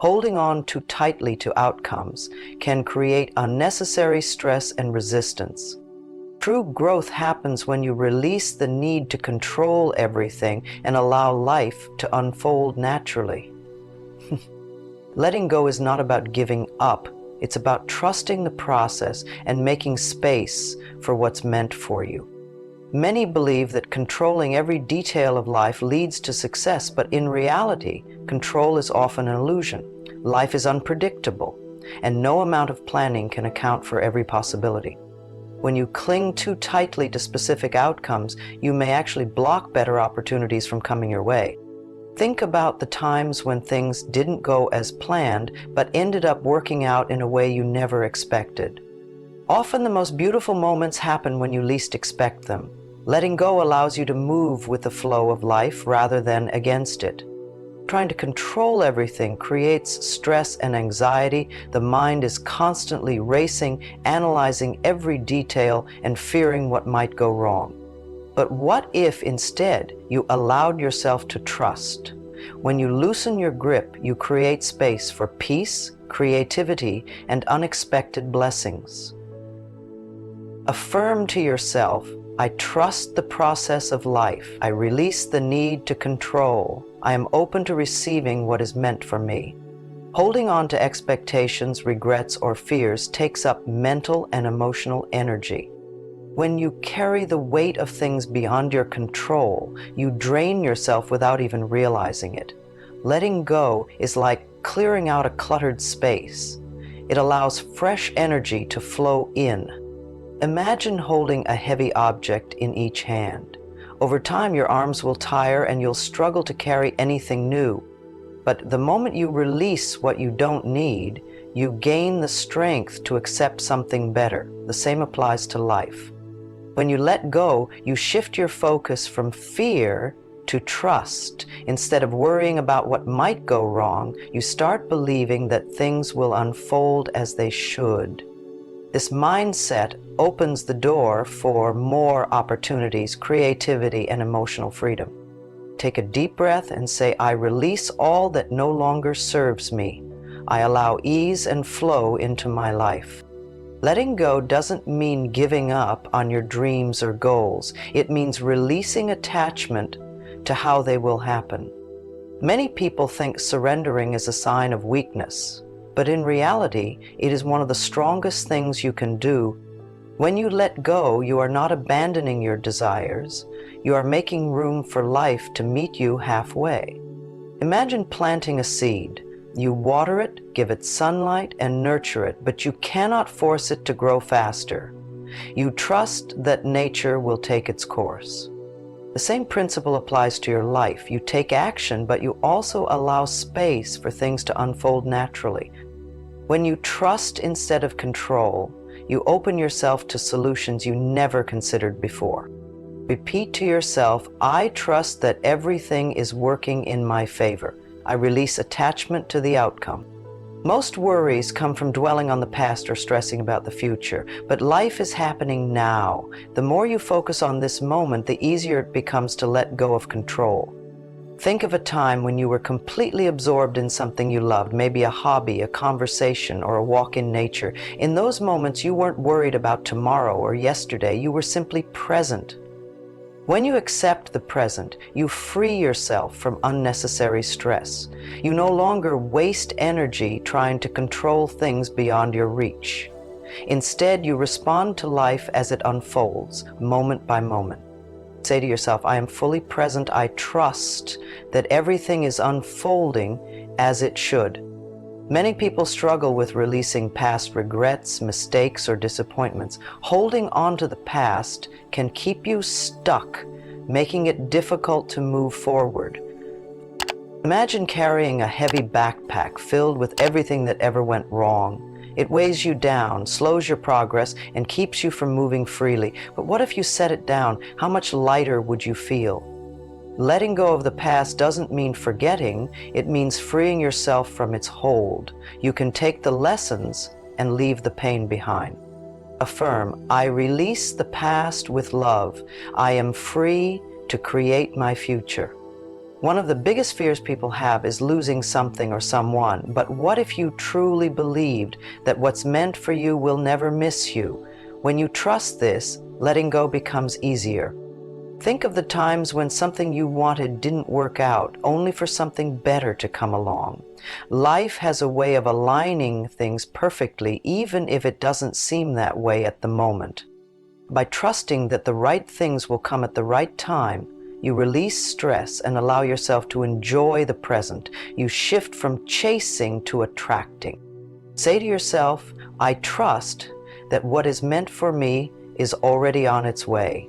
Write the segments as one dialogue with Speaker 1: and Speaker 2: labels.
Speaker 1: Holding on too tightly to outcomes can create unnecessary stress and resistance. True growth happens when you release the need to control everything and allow life to unfold naturally. Letting go is not about giving up. It's about trusting the process and making space for what's meant for you. Many believe that controlling every detail of life leads to success, but in reality, control is often an illusion. Life is unpredictable, and no amount of planning can account for every possibility. When you cling too tightly to specific outcomes, you may actually block better opportunities from coming your way. Think about the times when things didn't go as planned, but ended up working out in a way you never expected. Often the most beautiful moments happen when you least expect them. Letting go allows you to move with the flow of life rather than against it. Trying to control everything creates stress and anxiety. The mind is constantly racing, analyzing every detail, and fearing what might go wrong. But what if instead you allowed yourself to trust? When you loosen your grip, you create space for peace, creativity, and unexpected blessings. Affirm to yourself, I trust the process of life. I release the need to control. I am open to receiving what is meant for me. Holding on to expectations, regrets, or fears takes up mental and emotional energy. When you carry the weight of things beyond your control, you drain yourself without even realizing it. Letting go is like clearing out a cluttered space. It allows fresh energy to flow in. Imagine holding a heavy object in each hand. Over time, your arms will tire and you'll struggle to carry anything new. But the moment you release what you don't need, you gain the strength to accept something better. The same applies to life. When you let go, you shift your focus from fear to trust. Instead of worrying about what might go wrong, you start believing that things will unfold as they should. This mindset opens the door for more opportunities, creativity, and emotional freedom. Take a deep breath and say, I release all that no longer serves me. I allow ease and flow into my life. Letting go doesn't mean giving up on your dreams or goals. It means releasing attachment to how they will happen. Many people think surrendering is a sign of weakness, but in reality, it is one of the strongest things you can do. When you let go, you are not abandoning your desires. You are making room for life to meet you halfway. Imagine planting a seed. You water it, give it sunlight, and nurture it, but you cannot force it to grow faster. You trust that nature will take its course. The same principle applies to your life. You take action, but you also allow space for things to unfold naturally. When you trust instead of control, you open yourself to solutions you never considered before. Repeat to yourself, I trust that everything is working in my favor. I release attachment to the outcome. Most worries come from dwelling on the past or stressing about the future, but life is happening now. The more you focus on this moment, the easier it becomes to let go of control. Think of a time when you were completely absorbed in something you loved, maybe a hobby, a conversation, or a walk in nature. In those moments, you weren't worried about tomorrow or yesterday. You were simply present. When you accept the present, you free yourself from unnecessary stress. You no longer waste energy trying to control things beyond your reach. Instead, you respond to life as it unfolds, moment by moment. Say to yourself, I am fully present. I trust that everything is unfolding as it should. Many people struggle with releasing past regrets, mistakes, or disappointments. Holding on to the past can keep you stuck, making it difficult to move forward. Imagine carrying a heavy backpack filled with everything that ever went wrong. It weighs you down, slows your progress, and keeps you from moving freely. But what if you set it down? How much lighter would you feel? Letting go of the past doesn't mean forgetting. It means freeing yourself from its hold. You can take the lessons and leave the pain behind. Affirm, I release the past with love. I am free to create my future. One of the biggest fears people have is losing something or someone. But what if you truly believed that what's meant for you will never miss you? When you trust this, letting go becomes easier. Think of the times when something you wanted didn't work out, only for something better to come along. Life has a way of aligning things perfectly, even if it doesn't seem that way at the moment. By trusting that the right things will come at the right time, you release stress and allow yourself to enjoy the present. You shift from chasing to attracting. Say to yourself, I trust that what is meant for me is already on its way.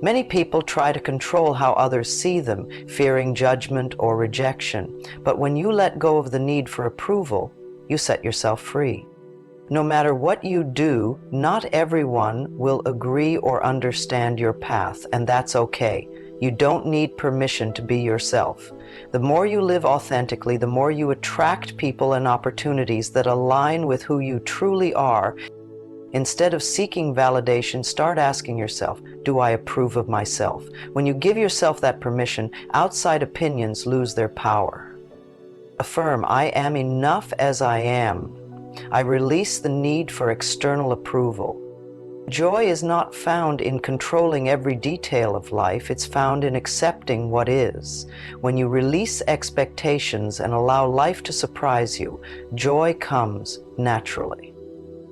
Speaker 1: Many people try to control how others see them, fearing judgment or rejection. But when you let go of the need for approval, you set yourself free. No matter what you do, not everyone will agree or understand your path, and that's okay. You don't need permission to be yourself. The more you live authentically, the more you attract people and opportunities that align with who you truly are. Instead of seeking validation, start asking yourself, do I approve of myself? When you give yourself that permission, outside opinions lose their power. Affirm, I am enough as I am. I release the need for external approval. Joy is not found in controlling every detail of life, it's found in accepting what is. When you release expectations and allow life to surprise you, joy comes naturally.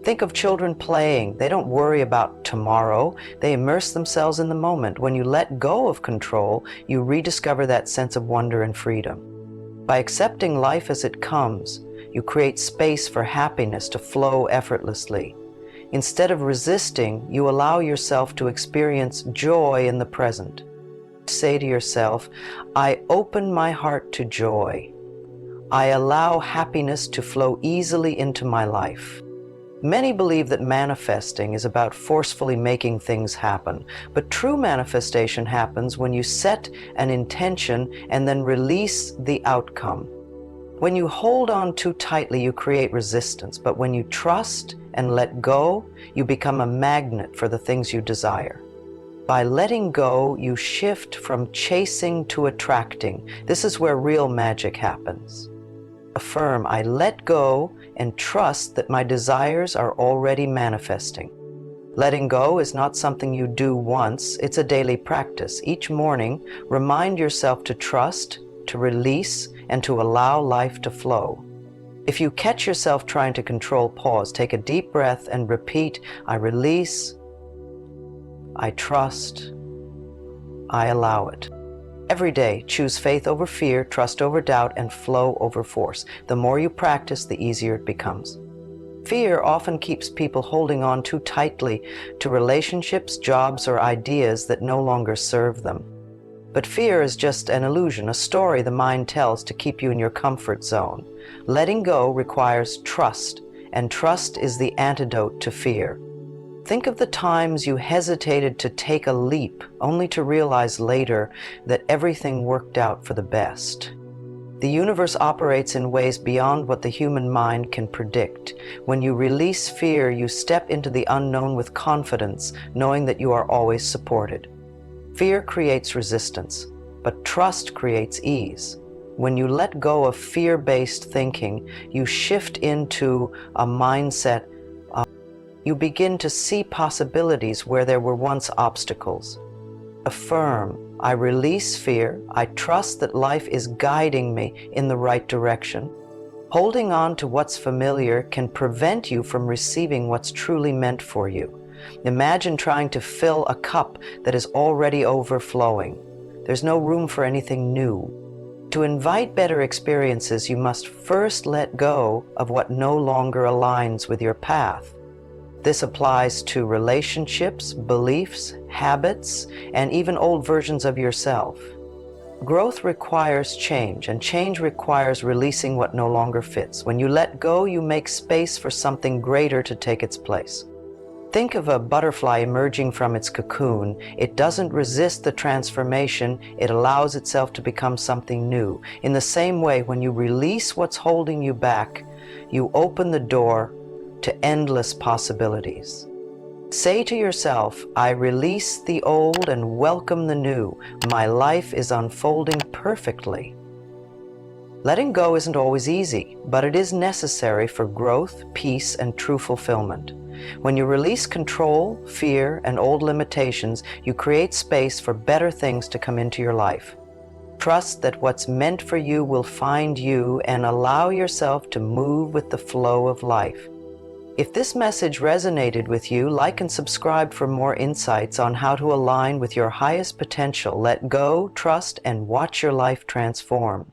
Speaker 1: Think of children playing. They don't worry about tomorrow. They immerse themselves in the moment. When you let go of control, you rediscover that sense of wonder and freedom. By accepting life as it comes, you create space for happiness to flow effortlessly. Instead of resisting, you allow yourself to experience joy in the present. Say to yourself, I open my heart to joy. I allow happiness to flow easily into my life. Many believe that manifesting is about forcefully making things happen, but true manifestation happens when you set an intention and then release the outcome. When you hold on too tightly, you create resistance, but when you trust and let go, you become a magnet for the things you desire. By letting go, you shift from chasing to attracting. This is where real magic happens. Affirm, I let go and trust that my desires are already manifesting. Letting go is not something you do once, it's a daily practice. Each morning, remind yourself to trust, to release, and to allow life to flow. If you catch yourself trying to control, pause, take a deep breath and repeat, I release, I trust, I allow it. Every day, choose faith over fear, trust over doubt, and flow over force. The more you practice, the easier it becomes. Fear often keeps people holding on too tightly to relationships, jobs, or ideas that no longer serve them. But fear is just an illusion, a story the mind tells to keep you in your comfort zone. Letting go requires trust, and trust is the antidote to fear. Think of the times you hesitated to take a leap, only to realize later that everything worked out for the best. The universe operates in ways beyond what the human mind can predict. When you release fear, you step into the unknown with confidence, knowing that you are always supported. Fear creates resistance, but trust creates ease. When you let go of fear-based thinking, you shift into a mindset. You begin to see possibilities where there were once obstacles. Affirm, I release fear. I trust that life is guiding me in the right direction. Holding on to what's familiar can prevent you from receiving what's truly meant for you. Imagine trying to fill a cup that is already overflowing. There's no room for anything new. To invite better experiences, you must first let go of what no longer aligns with your path. This applies to relationships, beliefs, habits, and even old versions of yourself. Growth requires change, and change requires releasing what no longer fits. When you let go, you make space for something greater to take its place. Think of a butterfly emerging from its cocoon. It doesn't resist the transformation, it allows itself to become something new. In the same way, when you release what's holding you back, you open the door to endless possibilities. Say to yourself, I release the old and welcome the new. My life is unfolding perfectly. Letting go isn't always easy, but it is necessary for growth, peace, and true fulfillment. When you release control, fear, and old limitations, you create space for better things to come into your life. Trust that what's meant for you will find you, and allow yourself to move with the flow of life. If this message resonated with you, like and subscribe for more insights on how to align with your highest potential. Let go, trust, and watch your life transform.